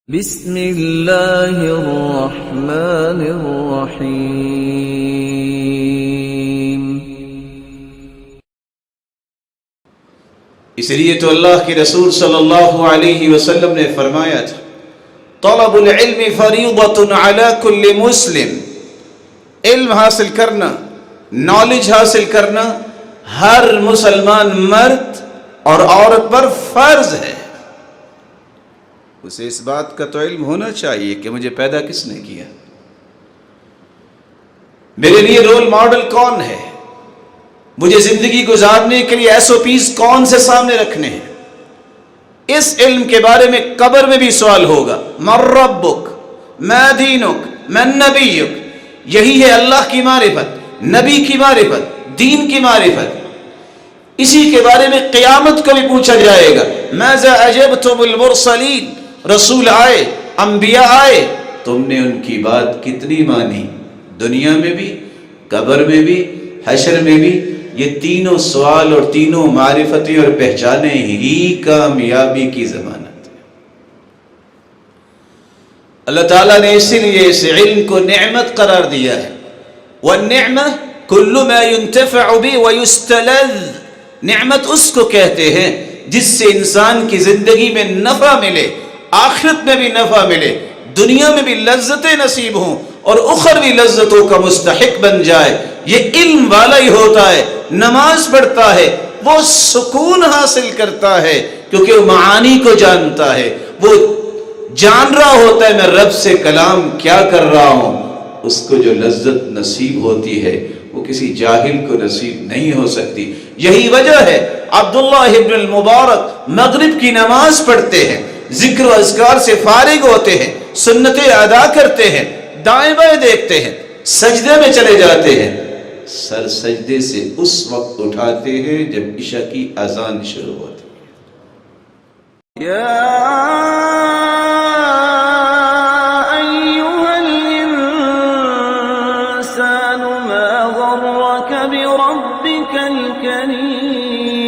بسم اللہ الرحمن الرحیم۔ اس لیے تو اللہ کے رسول صلی اللہ علیہ وسلم نے فرمایا تھا، طلب العلم فریضۃ علی کل مسلم، علم حاصل کرنا، نالج حاصل کرنا ہر مسلمان مرد اور عورت پر فرض ہے۔ اسے اس بات کا تو علم ہونا چاہیے کہ مجھے پیدا کس نے کیا، میرے لیے رول ماڈل کون ہے، مجھے زندگی گزارنے کے لیے SOPs کون سے سامنے رکھنے ہیں۔ اس علم کے بارے میں قبر میں بھی سوال ہوگا، من ربک، ما دینک، من نبیک۔ یہی ہے اللہ کی معرفت، نبی کی معرفت، دین کی معرفت۔ اسی کے بارے میں قیامت کو بھی پوچھا جائے گا، ماذا اجبتم المرسلین، رسول آئے، انبیاء آئے، تم نے ان کی بات کتنی مانی، دنیا میں بھی، قبر میں بھی، حشر میں بھی۔ یہ تینوں سوال اور تینوں معرفتیں اور پہچانیں ہی کامیابی کی ضمانت ہے۔ اللہ تعالیٰ نے اسی لیے اس علم کو نعمت قرار دیا ہے، والنعمہ کل ما ينتفع به ويستلذ۔ نعمت اس کو کہتے ہیں جس سے انسان کی زندگی میں نفع ملے، آخرت میں بھی نفع ملے، دنیا میں بھی لذتیں نصیب ہوں اور اخروی لذتوں کا مستحق بن جائے۔ یہ علم والا ہی ہوتا ہے، نماز پڑھتا ہے، وہ سکون حاصل کرتا ہے کیونکہ وہ معانی کو جانتا ہے، وہ جان رہا ہوتا ہے میں رب سے کلام کیا کر رہا ہوں۔ اس کو جو لذت نصیب ہوتی ہے وہ کسی جاہل کو نصیب نہیں ہو سکتی۔ یہی وجہ ہے عبداللہ ابن المبارک مغرب کی نماز پڑھتے ہیں، ذکر و اذکار سے فارغ ہوتے ہیں، سنتیں ادا کرتے ہیں، دائیں بائیں دیکھتے ہیں، سجدے میں چلے جاتے ہیں، سر سجدے سے اس وقت اٹھاتے ہیں جب عشاء کی اذان شروع ہوتی ہے۔ یا ایھا الانسان ما غرک بربک الکریم۔